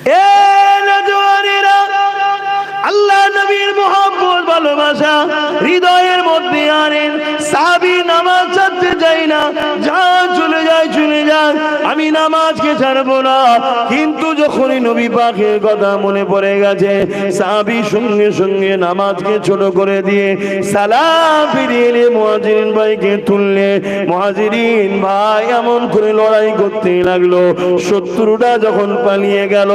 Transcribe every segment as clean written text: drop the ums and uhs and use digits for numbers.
এ নওজওয়ানেরা, আল্লাহ নবীর মুহাব্বত ভালোবাসা হৃদয়ের মধ্যে আনেন। সাহাবী নামাজ ছাড়তে যায় না, যা চলে যায় চলে যায়, আমি নামাজকে ছাড়বো না। কিন্তু যখনই নবী পাকের কথা মনে পড়ে গেছে, সাহাবী সঙ্গে সঙ্গে নামাজকে ছোট করে দিয়ে সালাম ফিরিয়ে এলে মুহাজিরিন ভাইকে তুললে। মুহাজিরিন ভাই এমন করে লড়াই করতে লাগলো, শত্রুরা যখন পালিয়ে গেল,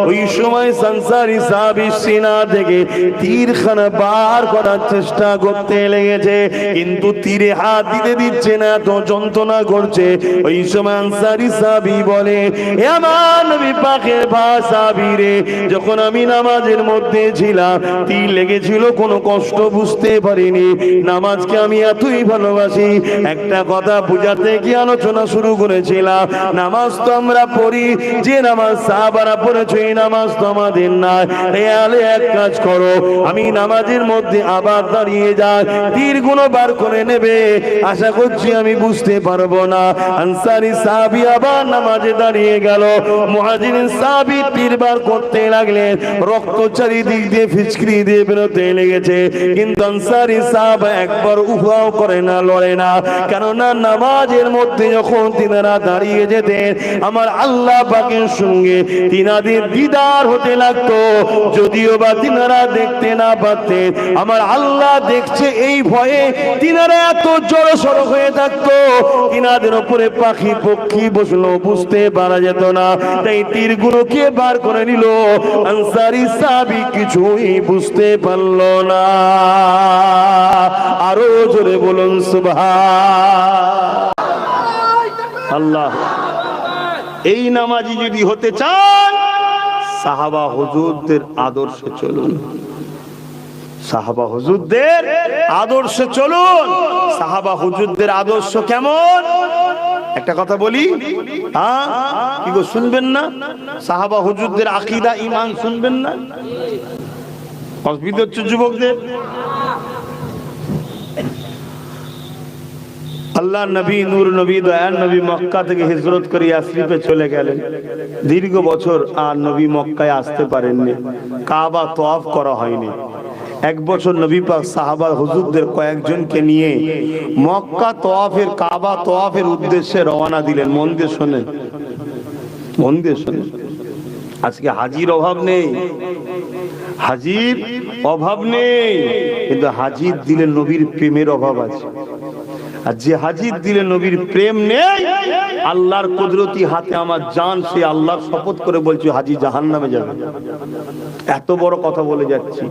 ওই সময় আনসারী সাহাবী সিনা থেকে তীরখানা বার করার চেষ্টা করতে লেগেছে, কিন্তু তীরে হাত দিতে দিচ্ছে না, তো যন্ত্রণা করছে। ওই সময় আনসারী সাহাবী বলে, হে আমার নবী পাকের ভাই সাহাবী রে, যখন আমি নামাজের মধ্যে ছিলাম তীর লেগেছিল, কোনো কষ্ট বুঝতে পারিনি। নামাজকে আমি এতই ভালোবাসি, একটা কথা বুঝাতে কি আলোচনা শুরু করেছিলাম, নামাজ তো আমরা পড়ি, যে নামাজ সাহাবারা পড়েছে এই নামাজ তো আমাদের না। এক কাজ করো, আমি নামাজের মধ্যে আবার দাঁড়িয়ে যাই, তীর গুলো বার করে নেবে, আশা করছি আমি বুঝতে পারবো না। আনসারী সাহাবী আবার নামাজে দাঁড়িয়ে গেল, মুহাজিরিন সাহাবী তীর বার করতে লাগলেন, রক্ত চারিদিক দিয়ে ফিচকিরি দিয়ে বেরোতে লেগেছে, কিন্তু আনসারী সাহাবা একবার উহাও করে না, লড়ে না। কেননা নামাজের মধ্যে যখন তিনারা দাঁড়িয়ে যেতেন, আমার আল্লাহ পাকের সঙ্গে তিনাদের দিদার হতে লাগতো। যদিও বা তিনারা দেখতে না পারতেন, আমার আল্লাহ দেখছে এই ভয়ে তিনারা এত জড়সড় হয়ে থাকতো, তিনাদের উপরে পাখি পক্ষী বসলো বুঝতে পারা যেত না। তাই তীরগুলোকে বার করে নিল, আনসারী সাহাবী কিছুই বুঝতে পারল না। আরো জোরে বলুন সুবহানাল্লাহ। এই নামাজি যদি হতে চান, সাহাবা হুজুরদের আদর্শে চলুন, সাহাবা হুজুরদের আদর্শে চলুন। সাহাবা হুজুরদের আদর্শ কেমন? একটা কথা বলি, হ্যাঁ কি গো শুনবেন না? সাহাবা হুজুরদের আকীদা ঈমান শুনবেন না? অসুবিধা হচ্ছে যুবকদের? আল্লাহ নবী, নূর নবী, দয়ার নবী মক্কা থেকে হিজরত করে ইয়াসরিবে চলে গেলেন। দীর্ঘ বছর আর নবী মক্কায় আসতে পারেননি, কাবা তওয়াফ করা হয়নি। এক বছর নবী পাক সাহাবা হুজুরদের কয়েকজনকে নিয়ে মক্কা তওয়াফের, কাবা তওয়াফের উদ্দেশ্যে রওনা দিলেন। মন দিয়ে শোনেন, মন দিয়ে শোনেন। আজকে হাজির অভাব নেই, হাজির অভাব নেই, কিন্তু হাজির দিলে নবীর প্রেমের অভাব আছে। আর যে হাজির দিলে নবীর প্রেম নেই, আল্লাহর কুদরতি হাতে আমার জান, সে আল্লাহর শপথ করে বলছি হাজি জাহান্নামে যাবে। এত বড় কথা বলে যাচ্ছি,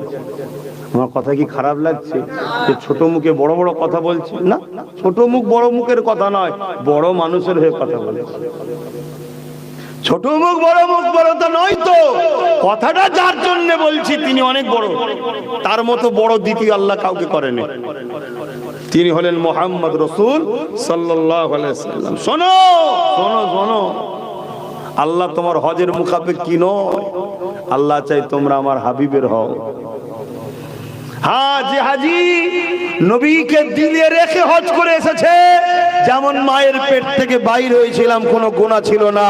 আমার কথা কি খারাপ লাগছে যে ছোট মুখে বড় বড় কথা বলছি? না, ছোট মুখ বড় মুখের কথা নয়, বড় মানুষের হয়ে কথা বলেছি। ছোট মুখ বড় মুখ বড়টা নয় তো, কথাটা যার জন্য বলছি তিনি অনেক বড়, তার মতো বড় দ্বিতীয় আল্লাহ কাউকে করেনি। তিনি হলেন মুহাম্মদ রাসূল সাল্লাল্লাহু আলাইহি ওয়াসাল্লাম। শোনো শোনো শোনো, আল্লাহ তোমার হজের মুখাপেক্ষী নয়, আল্লাহ চাই তোমরা আমার হাবিবের হও। হ্যাঁ, যে হাজি নবীকে দিলে রেখে হজ করে এসেছে, যেমন মায়ের পেট থেকে বাইর হয়েছিলাম কোনো গুনাহ ছিল না,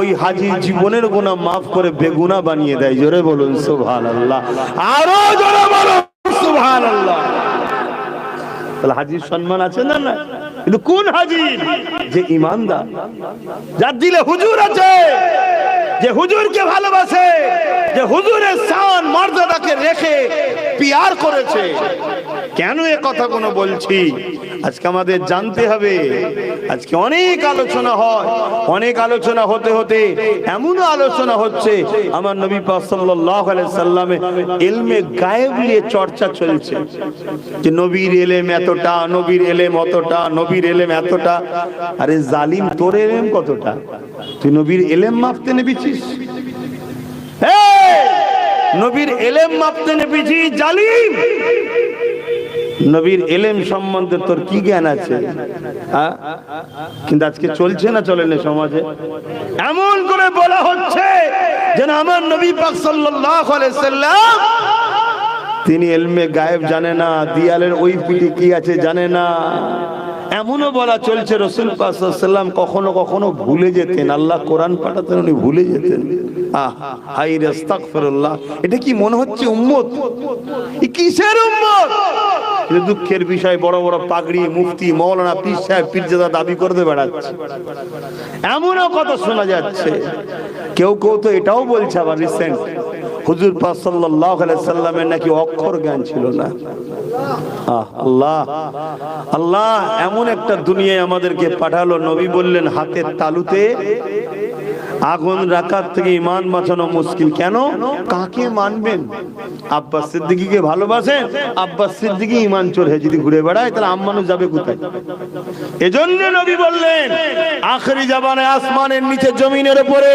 ওই হাজি জীবনের গুনাহ মাফ করে বেগুনাহ বানিয়ে দেয়। জোরে বলুন সুবহানাল্লাহ, আরো জোরে বলুন সুবহানাল্লাহ। তাহলে হাজির সম্মান আছে না? না, কিন্তু কোন হাজি? যে ঈমানদার, যার দিলে হুজুর আছে, যে হুজুরকে ভালোবাসে, যে হুজুরের শান মর্যাদাকে রেখে পিয়ার করেছে। কেন এ কথা কোনো বলছি? আজকে আমাদের জানতে হবে। আজকে অনেক আলোচনা হয়, অনেক আলোচনা হতে হতে এমনও আলোচনা হচ্ছে, আমার নবী পাক সাল্লাল্লাহু আলাইহি সাল্লামে ইলমে গায়েব নিয়ে চর্চা চলছে, যে নবীর ইলম এতটা, নবীর ইলম অতটা, নবীর ইলম এতটা। আরে জালিম, তোর ইলম কতটা? তুই নবীর ইলম মাপতে নেবেছিস? নবীর ইলম মাপতে নেবেছিস জালিম? নবীর ইলম সম্বন্ধে তোর কি জ্ঞান আছে? কিন্তু আজকে চলছে না, চলে না সমাজে? এমন করে বলা হচ্ছে যেন আমার নবী পাক সাল্লাল্লাহু আলাইহি সাল্লাম তিনি ইলমে গায়েব জানে না, দিয়ালের ওই পিঠে কি আছে জানে না। এমনও বলা চলছে রাসূল পাক সাল্লাল্লাহু আলাইহি ওয়াসাল্লাম কখনো কখনো ভুলে যেতেন, আল্লাহ কোরআন পাঠাতেন উনি ভুলে যেতেন। হাই রে আস্তাগফিরুল্লাহ, এটা কি মনে হচ্ছে উম্মত? এই কিসের উম্মত? এটা দুঃখের বিষয়, বড় বড় পাগড়ি মুফতি মাওলানা পীর সাহেব পীরজাদা দাবি করতে বেড়াচ্ছে, এমনও কথা শোনা যাচ্ছে। কেউ কেউ তো এটাও বলছে আবার রিসেন্ট হুজুর পাক সাল্লাল্লাহু আলাইহি সাল্লামের নাকি অক্ষর জ্ঞান ছিল না। আল্লাহ আল্লাহ এমন একটা দুনিয়ায় আমাদেরকে পাঠালো, নবী বললেন হাতের তালুতে আগুন রাখার থেকে ঈমান বাঁচানো মুশকিল। কেন? কাকে মানবেন? আব্বাস সিদ্দিকীকে ভালোবাসেন, আব্বাস সিদ্দিকী ঈমান চোর হয়ে যদি ঘুরে বেড়ায় তাহলে আম্মানু যাবে কোথায়? এজন্য নবী বললেন আখেরি জামানে আসমানের নিচে জমিনের উপরে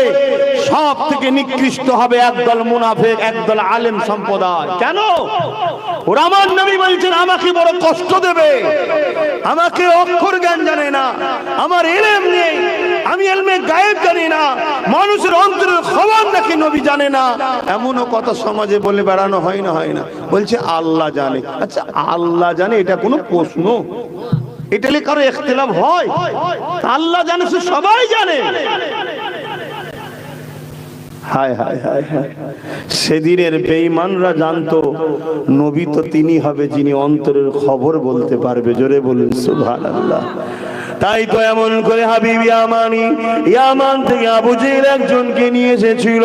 সব থেকে নিকৃষ্ট হবে একদল মুনাফিক, একদল আলেম সম্প্রদায়। কেন? ওরা আমার নবী বলছেন আমাকে বড় কষ্ট দেবে, আমাকে অক্ষর জ্ঞান জানে না, আমার ইলম নেই, আমি ইলমে গায়েব জানি না, মানুষের অন্তরের খবর নাকি নবী জানে না। এমনও কথা সমাজে বলে বেড়ানো হয় না, হয় না? বলছে আল্লাহ জানে। আচ্ছা আল্লাহ জানে এটা কোনো প্রশ্ন? এটা নিয়ে কারো ইখতিলাফ হয়? আল্লাহ জানে, সবাই জানে। হায় হায় হায় হায়, সেদিনের বেঈমানরা জানতো নবী তো তিনি হবে যিনি অন্তরের খবর বলতে পারবে। জোরে বলুন সুবহানাল্লাহ। তাই তো এমন করে হাবিব ইয়ামানি, ইয়ামান থেকে আবু জেহেল একজনকে নিয়ে এসেছিল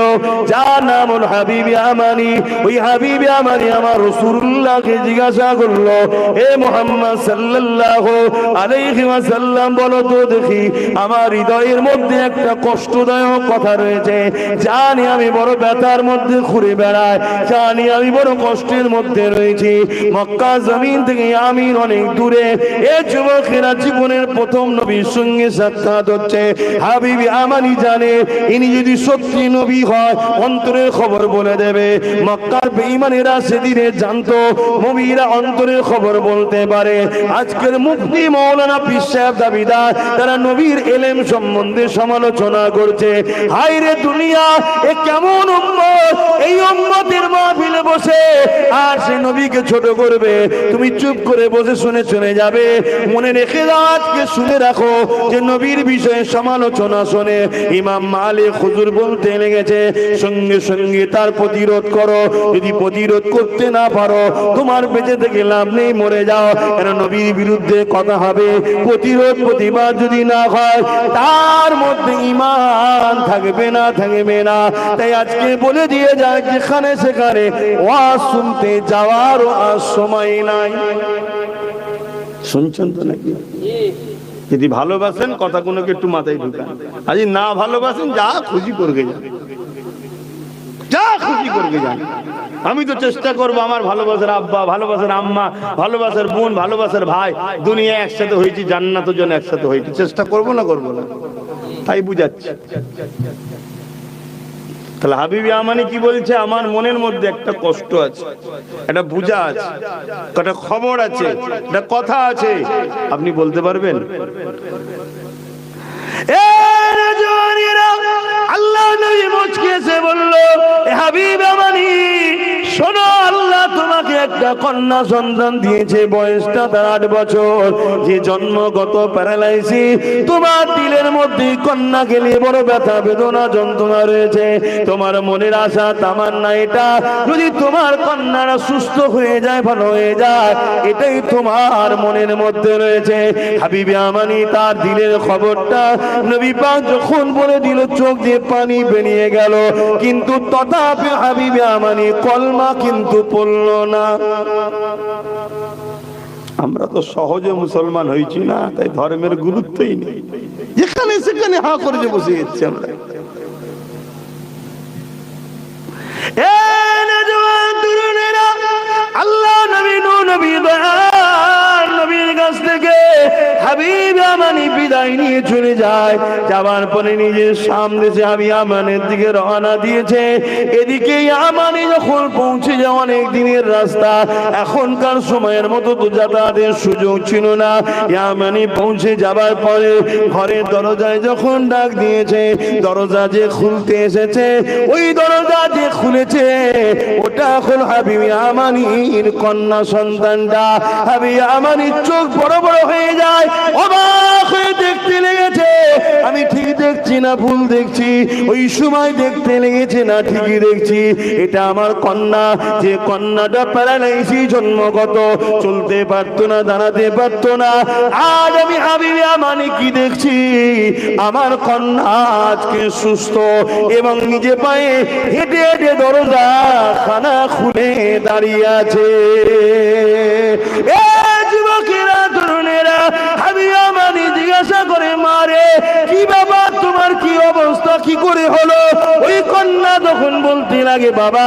যার নাম হল হাবিব ইয়ামানি। ওই হাবিব ইয়ামানি আমার রাসূলুল্লাহকে জিজ্ঞাসা করলো, হে মুহাম্মদ সাল্লাল্লাহু আলাইহি ওয়াসাল্লাম বলো তো দেখি, আমার হৃদয়ের মধ্যে একটা কষ্টদায়ক কথা রয়েছে, জানি আমি বড় ব্যথার মধ্যে ঘুরে বেড়াই, জানি আমি বড় কষ্টের মধ্যে রয়েছি। মক্কা জমিন থেকে ইয়ামিন অনেক দূরে, এই যুবকেরা জীবনের প্রথম নবীর সঙ্গে সাক্ষাৎ হচ্ছে। হাবিব ইয়ামানি জানে ইনি যদি সত্যি নবী হয় অন্তরের খবর বলে দেবে। মক্কার বেঈমানেরা সেদিনে জানতো নবীরা অন্তরের খবর বলতে পারে। আজকের মুফতি মাওলানা পীর সাহেব দাবিদার, তারা নবীর ইলম সম্বন্ধে সমালোচনা করছে। হায় রে দুনিয়া, এ কেমন উম্মত! এই উম্মতের মাহফিলে বসে আর সে নবীকে ছোট করবে, তুমি চুপ করে বসে শুনে শুনে যাবে। মনে রেখে দাও, আজকে শুনে রাখো যে নবীর বিষয়ে সমালোচনা শুনে ইমাম মালিক হুজুর বলতে লেগেছে, সঙ্গে সঙ্গে তার প্রতিরোধ করো। যদি প্রতিরোধ করতে না পারো তোমার বেঁচে থেকে লাভ নেই, মরে যাও। কেন নবীর বিরুদ্ধে কথা হবে, প্রতিরোধ প্রতিবাদ যদি না হয় তার মধ্যে ঈমান থাকবে না, থাকবে না। তাই আজকে বলে দিয়ে যায়, যেখানে সেখানে ওয়াজ শুনতে যাওয়ার আর সময় নাই। শুনছেন তো নাকি? যদি ভালোবাসেন কথাগুলোকে একটু মাথায় ঢুকান, আজ না ভালোবাসেন যা খুশি করবে যান, যা খুশি করবে যান। আমি তো চেষ্টা করবো আমার ভালোবাসার আব্বা, ভালোবাসার আম্মা, ভালোবাসার বোন, ভালোবাসার ভাই, দুনিয়া একসাথে হয়েছি, জান্নাতের জন্য একসাথে হয়েছি। চেষ্টা করবো না, করবো না? তাই বুঝাচ্ছি। তাহলে হাবিব ইয়ামানি কি বলছে? আমার মনের মধ্যে একটা কষ্ট আছে, একটা বুঝা আছে, একটা খবর আছে, একটা কথা আছে। আপনি বলতে পারবেন? আল্লাহ নবী মুচকি এসে বলল, হাবিব ইয়ামানি শোনো, আল্লাহ তোমাকে একটা কন্যা সন্তান দিয়েছে, বয়সটা তার 8 বছর, যে জন্মগত প্যারালাইসিস। তোমার দিলের মধ্যে কন্যা গেলে বড় ব্যথা বেদনা যন্ত্রণা রয়েছে। তোমার মনের আশা তামান্না এটা, যদি তোমার কন্যারা সুস্থ হয়ে যায়, ভালো হয়ে যায়, এটাই তোমার মনের মধ্যে রয়েছে। হাবিব ইয়ামানি তার দিলের খবরটা নবী পাক যখন বলে দিল, চোখ দিয়ে পানি বেরিয়ে গেল, কিন্তু তথাপি হাবিব ইয়ামানি কলমা কিন্তু পড়ল না। আমরা তো সহজে মুসলমান হয়েছি না, তাই ধর্মের গুরুত্বই নেই, যেখানে সেখানে হা করে যে বসে যাচ্ছি আমরা। আল্লাহ নবী নবী নবীর কাছ থেকে হাবিব ইয়ামানি বিদায় নিয়ে চলে যায়। যাবার পরে নিজের সামনে যে হাবিব ইয়ামানের দিকে রওনা দিয়েছে, এদিকে ইয়ামানি যখন পৌঁছে যায়, অনেক দিনের রাস্তা, এখনকার সময়ের মতো তো যাতায়াতের সুযোগ ছিল না। ইয়ামানি পৌঁছে যাবার পরে ঘরের দরজায় যখন ডাক দিয়েছে, দরজা যে খুলতে এসেছে, ওই দরজা যে খুলেছে ওটা হল হাবিব ইয়ামানির কন্যা সন্তানটা। হাবিব ইয়ামানির চোখ বড় বড় হয়ে যায়, অবাক হয়ে দেখতে লেগেছে আমি ঠিক দেখছি না ভুল দেখছি। ওই সময় দেখতে লেগেছে না ঠিকই দেখছি, এটা আমার কন্যা, যে কন্যাটা প্যারালাইসিস জন্মগত, চলতে পারতো না, দাঁড়াতে পারতো না। আজ আমি হাবিবে আমানি কি দেখছি, আমার কন্যা আজকে সুস্থ এবং নিজে পায়ে হেঁটে হেঁটে দরজা খানা খুলে দাঁড়িয়ে আছে। যুবকেরা, তরুণেরা, হাবিবে আমানি জিজ্ঞাসা করে, মারে কি বাবা তোমার কি অবস্থা, কি করে হলো? ওই কন্যা তখন বলতে লাগে, বাবা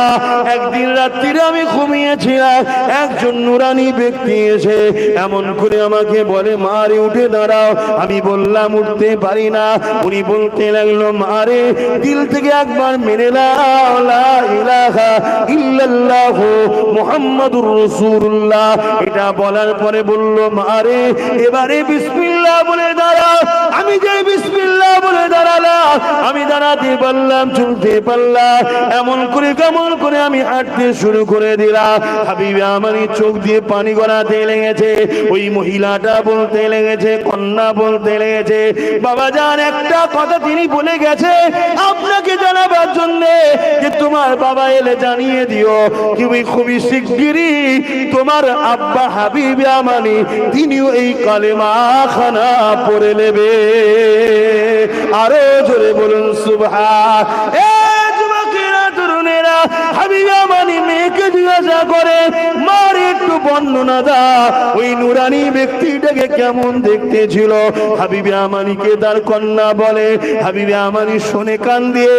একদিন রাত্রিরে আমি ঘুমিয়েছিলাম, একজন নুরানি ব্যক্তি এসে এমন করে আমাকে বলে, মারে উঠে দাঁড়াও। আমি বললাম উঠতে পারি না। উনি বলতে লাগলো, মারে দিল থেকে একবার মেনে নাও লা ইলাহা ইল্লাল্লাহ মুহাম্মাদুর রাসূলুল্লাহ। এটা বলার পরে বলল, মারে এবারে বিসমিল্লাহ বলে দাঁড়াও। আমি যে বিসমিল্লাহ বলে দাঁড়ালাম, আমি দাঁড়াতে পারলাম, চলতে পারলাম, এমন করে কেমন করে আমি হাঁটতে শুরু করে দিলাম। হাবিবে আমানি চোখ দিয়ে পানি গড়াতে লেগেছে। ওই মহিলাটা বলতে লেগেছে, কন্যা বলতে লেগেছে, বাবা জান একটা কথা তিনি বলে গেছে আপনাকে জানাবার জন্য, যে তোমার বাবা এলে জানিয়ে দিও তুমি খুবই শিগগিরই তোমার আব্বা হাবিবে আমানি তিনিও এই কালেমা খানা পড়ে নেবে। আরো জোরে বলুন সুবহান। যুবকেরা, তরুণেরা, হাবিবে আমানি মেয়েকে জিজ্ঞাসা করে, মার একটু বর্ণনা দাও ওই নুরানি ব্যক্তিটাকে কেমন দেখতে ছিল। হাবিবে আমানিকে তার কন্যা বলে, হাবিবে আমানি শুনে কান দিয়ে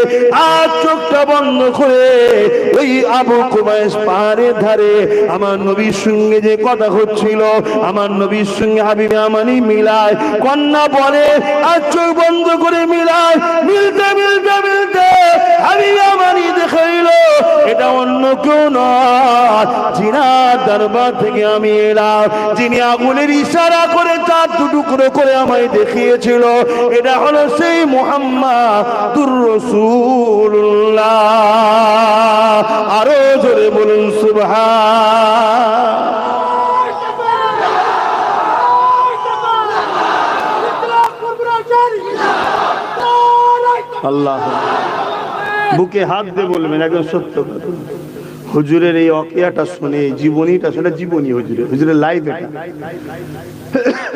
আর চোখটা বন্ধ করে ওই আবু কুবাইস পাহাড়ের ধারে আমার নবীর সঙ্গে যে কথা হচ্ছিল, আমার নবীর সঙ্গে হাবিবে আমানি মিলায়। কন্যা বলে আর চোখ বন্ধ করে মিলায়, মিলতে মিলতে মিলতে হাবিবে আমানি দেখাইল এটা অন্য কেউ নয়, জিনার দরবার থেকে আমি এলাম, যিনি আগুনের ইশারা করে চার টুকরো করে আমায় দেখিয়েছিল, এটা হলো সেই মুহাম্মাদুর রাসূলুল্লাহ। আরো জোরে বলুন সুবহান। আল্লাহ বুকে হাত দিয়ে বলবেন একদম সত্য কথা। হুজুরের এই অকিয়াটা শুনে, জীবনীটা শুনে, জীবনী হুজুরের লাইফ এটা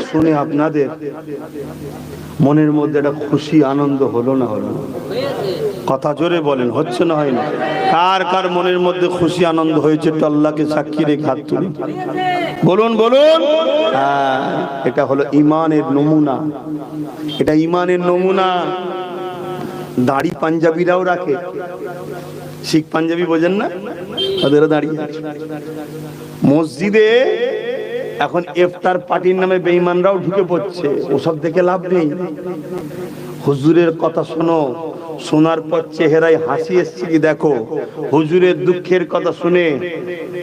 শুনে আপনাদের মনের মধ্যে একটা খুশি আনন্দ হলো না হলো না? কথা জোরে বলেন, হচ্ছে না হয় না? কার কার মনের মধ্যে খুশি আনন্দ হয়েছে একটু আল্লাহকে সাক্ষী রেখে হাত তুলি, বলুন বলুন। এটা হলো ইমানের নমুনা, এটা ইমানের নমুনা। দাড়ি পাঞ্জাবিরাও রাখে, শিখ পাঞ্জাবি বোঝেন না, ওদেরও দাঁড়িয়ে আছে। মসজিদে এখন ইফতার পার্টির নামে বেঈমানরাও ঢুকে পড়ছে, ওসব দেখে লাভ নেই। হুজুরের কথা শোনো, শোনার পর চেহারায় হাসি এসছে কি দেখো, হুজুরের দুঃখের কথা শুনে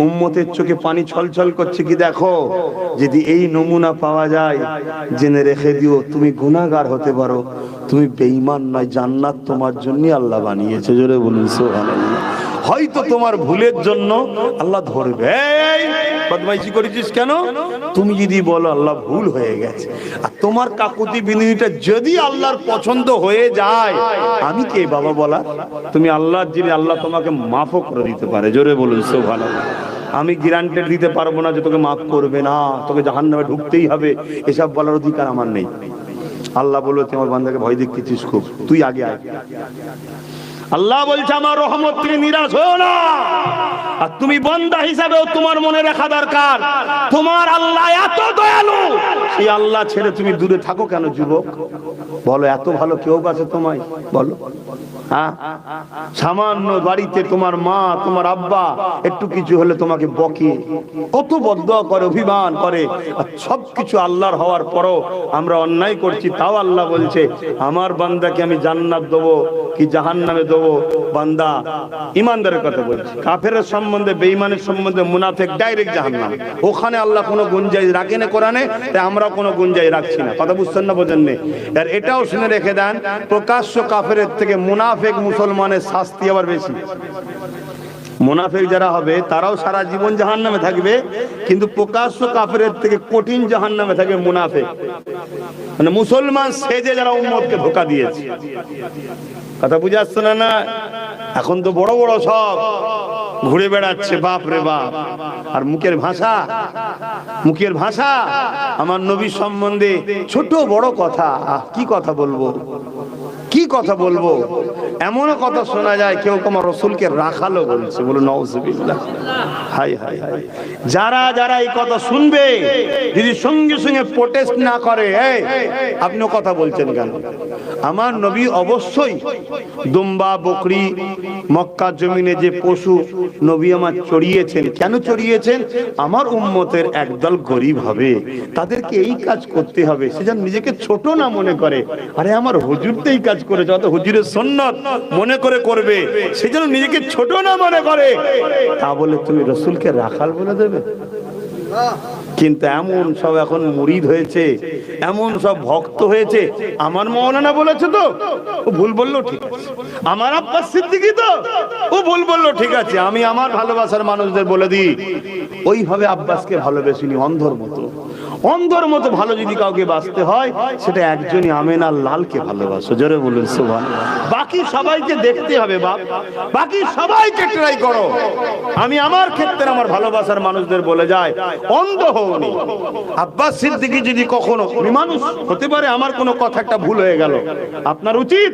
উম্মতের চোখে পানি ছলছল করছে কি দেখো। যদি এই নমুনা পাওয়া যায়, জেনে রেখে দিও তুমি গুনাহগার হতে পারো, তুমি বেঈমান নয়, জান্নাত তোমার জন্য আল্লাহ বানিয়েছে। জোরে বলুন সুবহানাল্লাহ। হয়তো তোমার ভুলের জন্য আল্লাহ ধরবে, এই বদমাইশি করেছিস কেন, তুমি যদি বলো আল্লাহ ভুল হয়ে গেছে, আর তোমার কাকুতি বিনতিটা যদি আল্লাহর পছন্দ হয়ে যায়, আমি কে বাবা বলা, তুমি আল্লাহর যিনি, আল্লাহ তোমাকে মাফও করে দিতে পারে। জোরে বলুন সুবহানাল্লাহ। আমি গ্যারান্টি দিতে পারবো না যে তোকে মাফ করবে না, তোকে জাহান্নামে ঢুকতেই হবে, এসব বলার অধিকার আমার নেই। আল্লাহ বললো তোমার বান্দাকে ভয় দেখিয়েছিস খুব, তুই আগে আয়। আল্লাহ বলছে আমার রহমত থেকে নিরাশ হও না, আর তুমি বান্দা হিসাবেও তোমার মনে রাখা দরকার তোমার আল্লাহ এত দয়ালু, সেই আল্লাহ ছেড়ে তুমি দূরে থাকো কেন যুবক? বলো এত ভালো কেউ আছে তোমায়? বলো। হ্যাঁ, সামান্য বাড়িতে তোমার মা তোমার আব্বা একটু কিছু হলে তোমাকে বকে, কত বদদোয়া করে, অভিমান করে, আর সবকিছু আল্লাহর হওয়ার পরও আমরা অন্যায় করছি, তাও আল্লাহ বলছে আমার বান্দাকে আমি জান্নাত দেবো কি জাহান্নামে দেবো। বান্দা ইমানদারের কথা বলছে, কাফেরের সম্বন্ধে, বেঈমানের সম্বন্ধে, মুনাফিক ডাইরেক্ট জাহান্নাম, ওখানে আল্লাহ কোনো গুঞ্জাইশ রাখে না কোরআনে, তাই আমরা কোনো গুঞ্জাইশ রাখছি না। কথা বুঝছেন না বোঝেন না? আর এটাও শুনে রেখে দেন, প্রকাশ্য কাফেরের থেকে মুনাফিক মুসলমানের শাস্তি আবার বেশি। মুনাফিক যারা হবে তারাও সারা জীবন জাহান্নামে থাকবে, কিন্তু প্রকাশ্য কাফেরের থেকে কঠিন জাহান্নামে থাকবে মুনাফিক। মানে মুসলমান সেজে যারা উম্মতকে ধোঁকা দিয়েছে। কথা বুঝে আসছে না? এখন তো বড় বড় সব ঘুরে বেড়াচ্ছে, বাপ রে বাপ। আর মুখের ভাষা আমার নবী সম্বন্ধে ছোট বড় কথা, কি কথা বলবো, কি কথা বলবো, এমনও কথা শোনা যায় কেউ আমার রসুলকে রাখালো বলছে। বলো নাউজুবিল্লাহ। High high high. যারা যারা এই কথা শুনবে যদি সঙ্গে সঙ্গে প্রোটেস্ট না করে, আপনিও কথা বলছেন কেন? আমার নবী অবশ্যই দুম্বা বকরি মক্কার জমিনে যে পশু নবী আমার চড়িয়েছেন, কেন চড়িয়েছেন? আমার উম্মতের একদল গরিব হবে, তাদেরকে এই কাজ করতে হবে, সে যেন নিজেকে ছোট না মনে করে। আরে আমার হুজুর তো এই কাজ করে, যত হুজুরের সুন্নাত মনে করে করবে, সে যেন নিজেকে ছোট না মনে করে। তা বলে তুমি রসুলকে রাখাল বলে দেবে? কিন্তু এমন সব এখন মুরিদ হয়েছে, এমন সব ভক্ত হয়েছে, আমার মাওলানা বলেছে তো ও ভুল বললো ঠিক আছে, আমার আব্বাস সিদ্দিকী তো ও ভুল বললো ঠিক আছে, আমি আমার ভালোবাসার মানুষদের বলে দিই। ওইভাবে আব্বাসকে ভালোবেসিনি, অন্ধর মতো। অন্ধর মতো ভালো যদি কাউকে বাঁচতে হয়, সেটা একজনই আমেনার লালকে ভালোবাসো। জোরে বলুন সুবহানাল্লাহ। বাকি সবাইকে দেখতে হবে বাপ, বাকি সবাইকে ট্রাই করো। আমি আমার ক্ষেত্রে আমার ভালোবাসার মানুষদের বলে যাই, অন্ধ হওনি। আব্বাস সিদ্দিকী যদি কখনো, মানুষ হতে পারে আমার কোনো কথা একটা ভুল হয়ে গেল, আপনার উচিত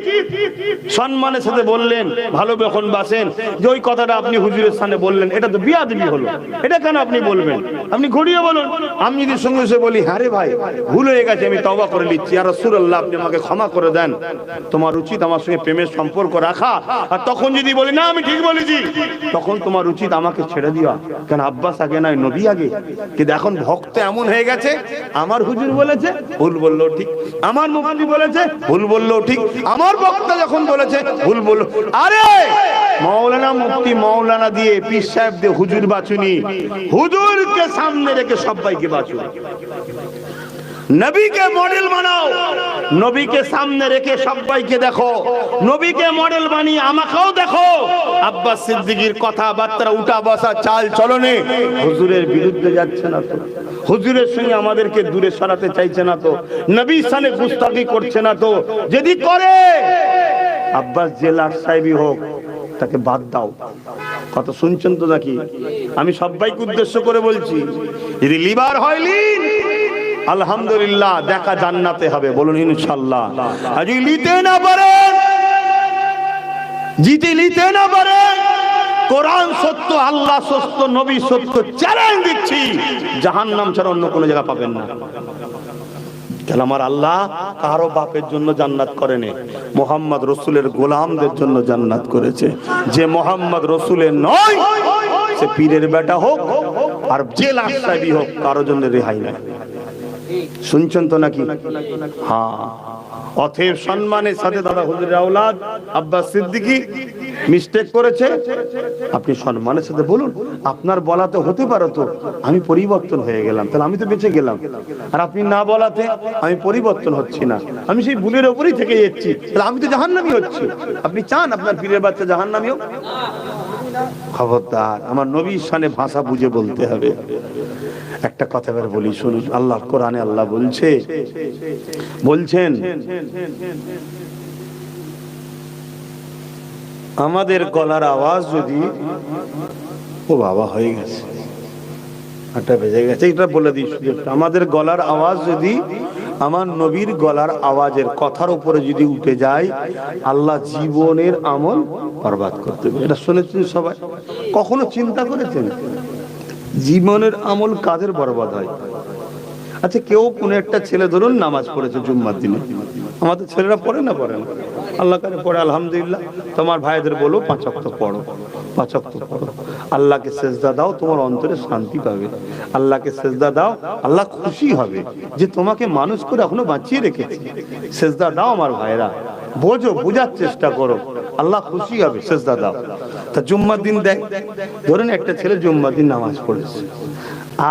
সম্মানের সাথে বললেন, ভালো যখন বাসেন, যে ওই কথাটা আপনি হুজুরের সামনে বললেন, এটা তো বিয়াদবি হলো, এটা কেন আপনি বলবেন? আপনি ঘুরিয়ে বলুন। আমি যদি সঙ্গে সঙ্গে বলি, হ্যাঁ রে ভাই ভুল হয়ে গেছে, আমি তওবা করে নিচ্ছি, ইয়া রাসূলুল্লাহ আপনি আমাকে ক্ষমা করে দেন, তোমার উচিত আমার সঙ্গে প্রেমের সম্পর্ক রাখা। আর তখন যদি বলি না আমি ঠিক বলেছি, তখন তোমার উচিত আমাকে ছেড়ে দিও। কেন আব্বাস আগে নয়, নবী আগে। কিন্তু এখন ভক্ত এমন হয়ে গেছে, আমার হুজুর বলেছে ভুল বললো ঠিক, আমার মুফতি বলেছে ভুল বললো ঠিক, আমার বক্তা যখন বলেছে ভুল বললো। আরে মাওলানা মুফতি মাওলানা দিয়ে, পীর সাহেব দিয়ে হুজুর বাছুনি, হুজুরকে সামনে রেখে সবাইকে বাছুন। নবীকে মডেল বানাও, নবীকে সামনে রেখে সবাইকে দেখো, নবীকে মডেল বানিয়ে আমাকেও দেখো। আব্বাস সিদ্দিকীর কথাবার্তা, উঠা বসা, চাল চলনে হুজুরের বিরুদ্ধে যাচ্ছে না তো, হুজুরের সঙ্গে আমাদেরকে দূরে সরাতে চাইছে না তো, নবীর সামনে গুস্তাখি করছে না তো। যদি করে, আব্বাস জেলার সাহেবই হোক, তাকে বাদ দাও। কথা শুনছেন তো নাকি? আমি সবাইকে উদ্দেশ্য করে বলছি, যদি লিবার হয় লিন, আলহামদুলিল্লাহ, দেখা জান্নাতে হবে। বলুন ইনশাআল্লাহ। আর যদি নিতে না পারেন, জিতে নিতে না পারেন, কোরআন সত্য, আল্লাহ সত্য, নবী সত্য, চ্যালেঞ্জ দিচ্ছি, জাহান্নাম ছাড়া অন্য কোনো জায়গা পাবেন না। কেন আমার আল্লাহ কারো বাপের জন্য জান্নাত করেনি, মুহাম্মদ রসুলের গোলামদের জন্য জান্নাত করেছে। যে মুহাম্মদ রসুলের নয়, সে পীরের বেটা হোক আর যে লাশাবি হোক, কারো জন্য রেহাই নাই। শুনছেন তো নাকি? হ্যাঁ। অতএব সম্মানের সাথে দাদা হুজুরের আওলাদ আব্বাস সিদ্দিকী মিস্টেক করেছে, আপনি সম্মানের সাথে বলুন। আপনার বলাতে হতে পারে তো আমি পরিবর্তন হয়ে গেলাম, তাহলে আমি তো বেঁচে গেলাম। আর আপনি না বলাতে আমি পরিবর্তন হচ্ছি না, আমি সেই ভুলের উপরেই থেকে যাচ্ছি, তাহলে আমি তো জাহান্নামী হচ্ছি। আপনি চান আপনার পীরের বাচ্চা জাহান্নামী হোক? খবরদার, আমার নবীর শানে ভাষা বুঝে বলতে হবে। একটা কথা এবার বলি, শুনুন। আল্লাহ কোরআনে আল্লাহ বলছেন, আমাদের গলার আওয়াজ যদি, ও বাবা হয়ে গেছে, 8টা বেজে গেছে, এটা বলে দিই, আমাদের গলার আওয়াজ যদি আমার নবীর গলার আওয়াজের কথার উপরে যদি উঠে যায়, আল্লাহ জীবনের আমল বরবাদ করতে হবে। এটা শুনেছেন সবাই? কখনো চিন্তা করেছেন জীবনের আমল কাদের বরবাদ হয়? আচ্ছা, কেউ কোন একটা ছেলে ধরুন নামাজ পড়েছে জুম্মার দিনে, আমাদের ছেলেরা পড়ে না? পড়ে না। আল্লাহ কারে পড়ে, আলহামদুলিল্লাহ। তোমার ভাইদের বলো 5 ওয়াক্ত পড়ো, 5 ওয়াক্ত পড়ো। আল্লাহকে সেজদা দাও, তোমার অন্তরে শান্তি পাবে। আল্লাহকে সেজদা দাও, আল্লাহ খুশি হবে যে তোমাকে মানুষ করে এখনো বাঁচিয়ে রেখেছে। সেজদা দাও আমার ভাইরা, বোঝো, বোঝার চেষ্টা করো, আল্লাহ খুশি হবে, সেজদা দাও। তা জুম্মার দিন দেখ, ধরুন একটা ছেলে জুম্মার দিন নামাজ পড়েছে,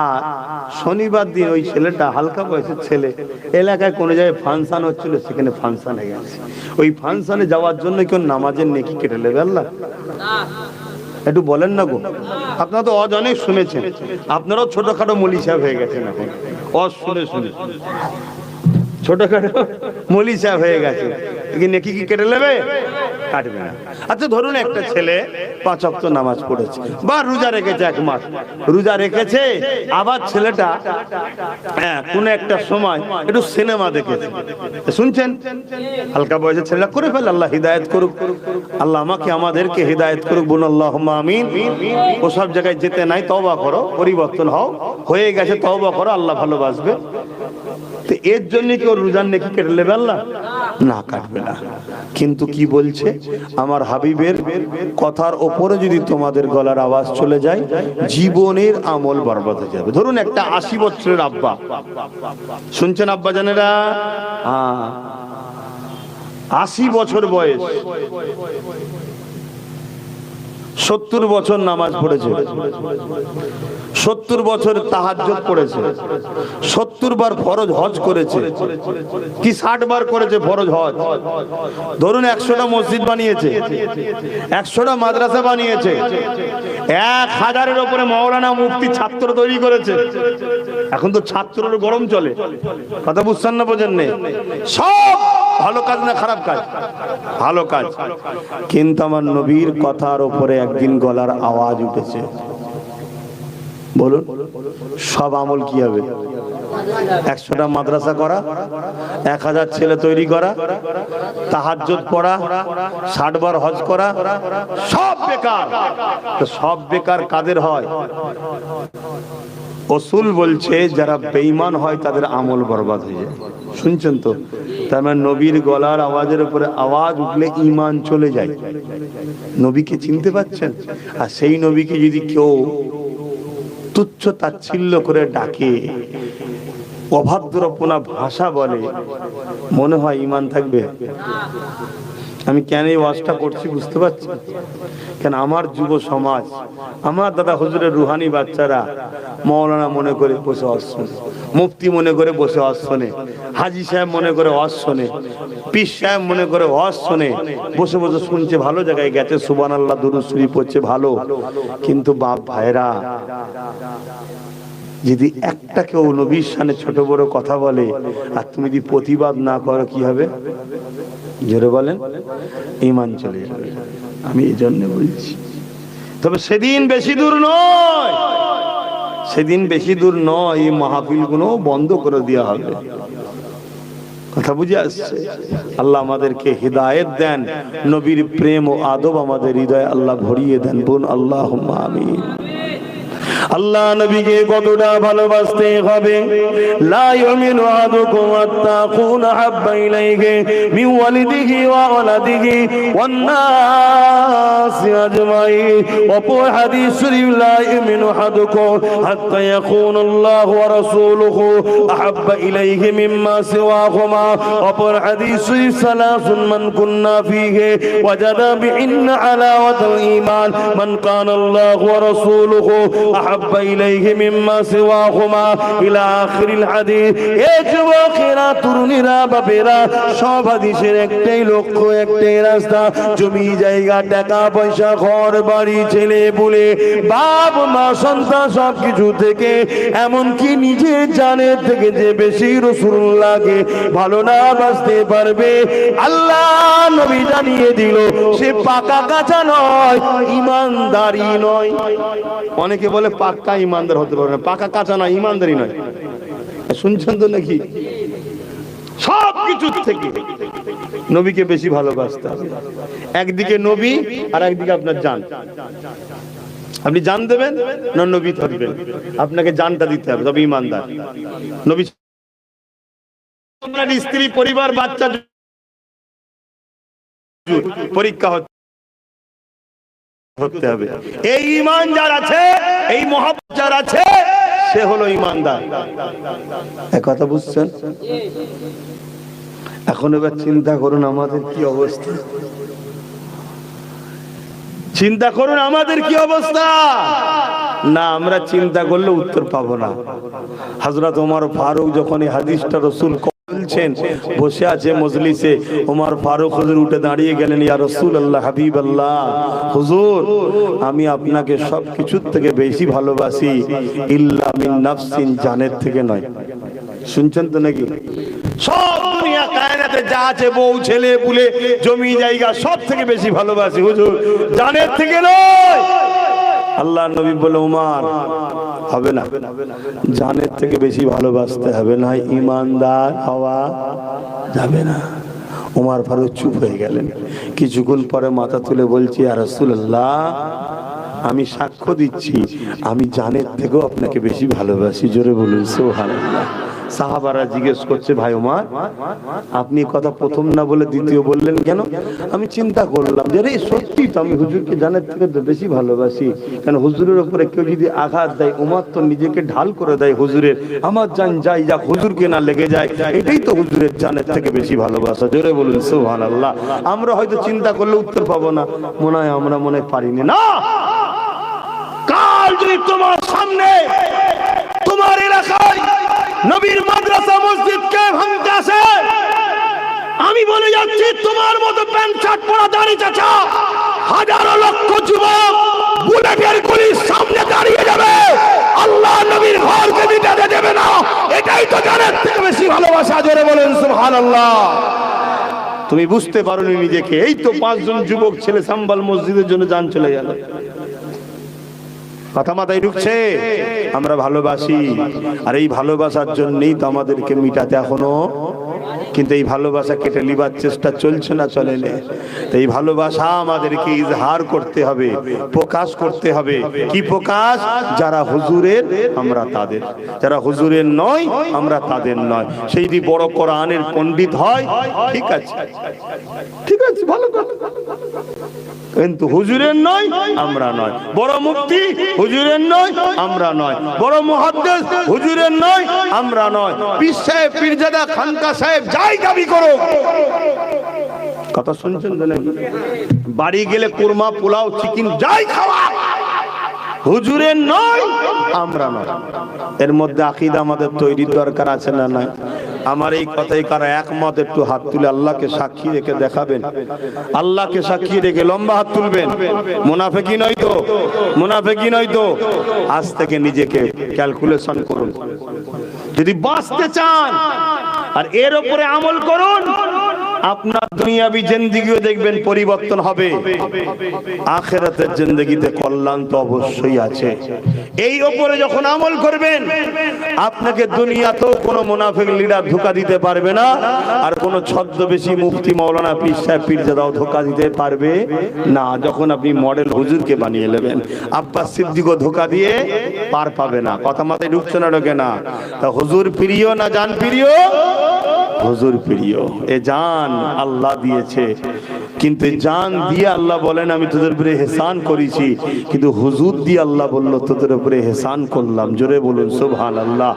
আর শনিবার দিন ওই ছেলেটা, হালকা বয়সের ছেলে, এলাকায় কোনো জায়গায় ফাংশন হচ্ছিল, সেখানে ফাংশনে গেছে। ওই ফাংশনে যাওয়ার জন্য কেউ নামাজের নেকি কেটে নেবে আল্লাহ? একটু বলেন না গো, আপনারা তো অজ অনেক শুনেছেন, আপনারাও ছোটখাটো মলি সাহেব হয়ে গেছেন এখন অজ শুনে শুনে, ছোটখাটো মলি সাহেব হয়ে গেছে। নেকি কি কেটে নেবে? কাটবে না। আচ্ছা ধরুন একটা ছেলে 5 ওয়াক্ত নামাজ পড়েছে বা রোজা রেখেছে, 1 মাস রোজা রেখেছে, আবার ছেলেটা কোন একটা সময় একটু সিনেমা দেখেছে, শুনছেন হালকা বয়সের ছেলেটা করে ফেলে, আল্লাহ হিদায়াত করুক, আল্লাহ আমাকে আমাদেরকে হিদায়াত করুক, বলুন আল্লাহুম্মা আমিন। ও সব জায়গায় যেতে নাই, তওবা করো, পরিবর্তন হও, হয়ে গেছে তওবা করো, আল্লাহ ভালোবাসবে। তো এর জন্য কি ওর রোজার নেকি কেটে নেবে আল্লাহ? না, কাটবে না। কিন্তু কি বলছে আমার হাবিবের কথার ওপরে যদি তোমাদের গলার আওয়াজ চলে যায়, জীবনের আমল বরবাদ হয়ে যাবে। ধরুন একটা 80 বছরের আব্বা, শুনছেন আব্বা জানেরা, 80 বছর বয়স, 70 বছর নামাজ পড়েছে, 70 বছর তাহাজ্জুদ পড়েছে, 70 বার ফরজ হজ করেছে, কি 60 বার করেছে ফরজ হজ। ধরুন 100টা মসজিদ বানিয়েছে, 100টা মাদ্রাসা বানিয়েছে, 1000-এর উপরে মাওলানা মুফতি ছাত্র তৈরি করেছে। এখন তো ছাত্রের গরম চলে, কথা বুঝছেন না, বোঝেন না? সব ভালো কাজ না খারাপ কাজ? ভালো কাজ। কিন্তু আমার নবীর কথার উপরে একদিন গলার আওয়াজ উঠেছে, বলুন সব আমল কি হবে? 100টা মাদ্রাসা করা, 1000 ছেলে তৈরি করা, তাহাজ্জুদ পড়া, 60 বার হজ করা, সব বেকার। তো সব বেকার কাদের হয়? রাসূল বলছে যারা বেঈমান হয় তাদের আমল বরবাদ হয়ে যায়। শুনছেন তো? তার মানে নবীর গলার আওয়াজের উপরে আওয়াজ উঠলে ঈমান চলে যায়। নবীকে চিনতে পাচ্ছেন? আর সেই নবীকে যদি কেউ তুচ্ছ তাচ্ছিল্য করে ডাকে, অভদ্রপনা ভাষা বলে, মনে হয় ঈমান থাকবে? আমি কেন এই ওয়াজটা করছি বুঝতে পারছি? কেন আমার যুব সমাজ, আমার দাদা হুজুরের রুহানি বাচ্চারা মাওলানা মনে করে বসে ওয়াজ শোনে, মুফতি মনে করে বসে ওয়াজ শোনে, হাজী সাহেব মনে করে ওয়াজ শোনে, পীর সাহেব মনে করে ওয়াজ শোনে, বসে বসে শুনছে, ভালো জায়গায় গেছে, সুবহানাল্লাহ দুরূদ শরীফ পড়ছে, ভালো। কিন্তু বাপ ভাইরা, যদি একটা কেউ নবীর শানে ছোট বড় কথা বলে আর তুমি যদি প্রতিবাদ না করো, কি হবে? জোরে বলেন, ঈমান চলে যাবে। আমি এই জন্য বলছি, তবে সেদিন বেশি দূর নয়, সেদিন বেশি দূর নয়, এই মাহফিল গুলো বন্ধ করে দেওয়া হবে। কথা বুঝে আসছে? আল্লাহ আমাদেরকে হিদায়াত দেন, নবীর প্রেম ও আদব আমাদের হৃদয়ে আল্লাহ ভরিয়ে দেন, বলুন আল্লাহুম্মা আমিন। আল্লাহ নবীকে কতটা ভালোবাসতে হবে? লা ইউমিনু আহাদুকুম হাত্তা আকুনা হাব্বা ইলাইহি মিন ওয়ালিদিহি ওয়া ওয়ালাদিহি ওয়ান নাসি আজমাইন। অপর হাদিস শরীফ, লা ইউমিনু আহাদুকুম হাত্তা ইয়াকুনা আল্লাহু ওয়া রাসূলুহু আহাব্বা ইলাইহি মিম্মা সিওয়াহুমা। অপর হাদিস শরীফ, সালাসুন মান কুন্না ফীহি ওয়াজাদা বিহিন্না আলাওয়াতাল ঈমান মান কানা আল্লাহু ওয়া রাসূলুহু আহাব্বা ইলাইহি মিম্মা সিওয়াহুমা ইলা আখিরিল হাদিস। এই যুবকেরা, তরুণীরা, বাপেরা, সব হাদিসের একটাই লক্ষ্য, একটাই রাস্তা, জমি জায়গা, টাকা পয়সা, ঘর বাড়ি, ছেলে পুলে, বাপ মা, সন্তান, সবকিছু থেকে, এমনকি নিজের জানের থেকে যে বেশি রাসূলুল্লাহকে ভালো না বাসতে পারবে, আল্লাহ নবী জানিয়ে দিল সে পাকা কাঁচা নয়, ঈমানদারি নয়। অনেকে বলে পাক্কা ঈমানদার হতে পারে না, পাকা কাঁচা নয়, ঈমানদারি নয়। শুনছেন তো নাকি? সব কিছু থেকে নবীকে বেশি ভালোবাসতে হবে। একদিকে নবী আর একদিকে আপনার জান। আপনি জান দেবেন না নবী থাকবেন, আপনাকে জানটা দিতে হবে, তবে ঈমানদার। নবী, আপনার স্ত্রী, পরিবার, বাচ্চা, পরীক্ষা হতে হবে। এই ঈমান যার আছে, এই মহব্বত যার আছে, সে হলো ঈমানদার। এই কথা বুঝছেন? এখন এবার চিন্তা করুন আমাদের কি অবস্থা, চিন্তা করুন আমাদের কি অবস্থা। না, আমরা চিন্তা করলে উত্তর পাবো না। হযরত ওমর ফারুক যখন এই হাদিসটা রাসূল বলছেন, বসে আছে মজলিসে, ওমর ফারুক হুজুর উঠে দাঁড়িয়ে গেলেন, ইয়া রাসূলুল্লাহ, হাবিবাল্লাহ, হুজুর আমি আপনাকে সব কিছুর থেকে বেশি ভালোবাসি, ইল্লা মিন নাফসিন, জানের থেকে নয়। শুনছেন তো নাকি? সব দুনিয়া কায়নাতে যা আছে, বউ ছেলে পুলে জমি জায়গা সব থেকে বেশি ভালোবাসি হুজুর, জানের থেকে নয়। আল্লাহ নবী বলে, উমর হবে না, জানের থেকে বেশি ভালোবাসতে হবে, না ইমানদার হওয়া যাবে না। উমর ফারুক চুপ হয়ে গেলেন। কিছুক্ষণ পরে মাথা তুলে বলছি, ইয়া রাসূলুল্লাহ, আমি সাক্ষ্য দিচ্ছি আমি জানের থেকেও আপনাকে বেশি ভালোবাসি। জোরে বলুন সুবহানাল্লাহ। সাহাবারা জিজ্ঞেস করছে, ভাই ওমর, আপনি কথা প্রথম না বলে দ্বিতীয় বললেন কেন? আমি চিন্তা করলাম যে রে সত্যি তো আমি হুজুরকে জানের থেকে বেশি ভালোবাসি, কেন হুজুরের উপরে কেউ যদি আঘাত দেয়, ওমর তো নিজেকে ঢাল করে দেয় হুজুরের, আমার জান যাই যাক হুজুরকে না লেগে যায়, এটাই তো হুজুরের জানের থেকে বেশি ভালোবাসা। জোরে বলুন সুবহানাল্লাহ। আমরা হয়তো চিন্তা করলে উত্তর পাবো না, মনে হয় আমরা মনে পারিনি না। কাল যদি তোমার সামনে তোমার এলাকায় নবীর মাদ্রাসা মসজিদকে ভাঙতে আসে, আমি বলে যাচ্ছি তোমার মতো প্যান্ট শার্ট পরা দাড়ি চাচা হাজারো লক্ষ যুবক বুলেটের গুলির সামনে দাঁড়িয়ে যাবে, আল্লাহ নবীর ঘরকে মিটাতে দেবে না। এটাই তো জানের থেকে বেশি ভালোবাসা। জোরে বলেন সুবহানাল্লাহ। তুমি বুঝতে পারোনি নিজেকে। এই তো 5 জন যুবক ছেলে সাম্বাল মসজিদের জন্য জান চলে গেল। কথা মাথায় ঢুকছে? আমরা ভালোবাসি, আর এই ভালোবাসার জন্যই তো আমাদেরকে মিটাতে এখনো, কিন্তু এই ভালোবাসা কেটে লিবার চেষ্টা চলছে না, চলে না। এই ভালোবাসা আমাদেরকে ইজহার করতে হবে, প্রকাশ করতে হবে। কি প্রকাশ? যারা হুজুরের আমরা তাদের, যারা হুজুরের নয় আমরা তাদের নয়। সেই যদি বড় কোরআনের পণ্ডিত হয় ঠিক আছে, ঠিক আছে, ভালো কথা, কিন্তু হুজুরের নয় আমরা নয়। বড় মুফতি হুজুরের নয় আমরা নয়, বড় মুহাদ্দিস হুজুরের নয় আমরা নয়। পীর সাহেব, পীরজাদা, খানকা সাহেব যাই দাবি করো, কথা শুনছেন তো নাকি? বাড়ি গেলে কুরমা, পোলাও, চিকেন যাই খাওয়া, হুজুরের নয় আমরা নয়। এর মধ্যে আকীদা আমাদের তৈরির দরকার আছে না নাই? আমার এই কথাই কারা একমত? একটু হাত তুলে আল্লাহকে সাক্ষী রেখে দেখাবেন। আল্লাহকে সাক্ষী রেখে লম্বা হাত তুলবেন। মুনাফিকি নয় তো, মুনাফিকি নয় তো। আজ থেকে নিজেকে ক্যালকুলেশন করুন। যদি বাঁচতে চান আর এর উপরে আমল করুন, আপনার দুনিয়াবি জিন্দেগিও দেখবেন পরিবর্তন হবে, আখিরাতের জিন্দেগিতে কল্যাণ তো অবশ্যই আছে। এই উপরে যখন আমল করবেন, আপনাকে দুনিয়াতেও কোনো মুনাফিক লিডার ধোঁকা দিতে পারবে না, আর কোনো ছদ্মবেশী মুফতি, মাওলানা, পীর সাহেব, পীরজাদাও ধোঁকা দিতে পারবে না। যখন আপনি মডেল হুজুরকে বানিয়ে নেবেন, আব্বাস সিদ্দিকও ধোঁকা দিয়ে পার পাবে না। কথা মাথায় ঢুকছে না? ঢোকে না? তা হুজুর প্রিয় না জান প্রিয়? হুজুর প্রিয়। এ জান আল্লাহ দিয়েছে, কিন্তু জান দিয়ে আল্লাহ বলেন আমি তোদের উপরে ইহসান করেছি, কিন্তু হুজুর দিয়ে আল্লাহ বলল তোদের উপরে ইহসান করলাম। জোরে বলুন সুবহানাল্লাহ।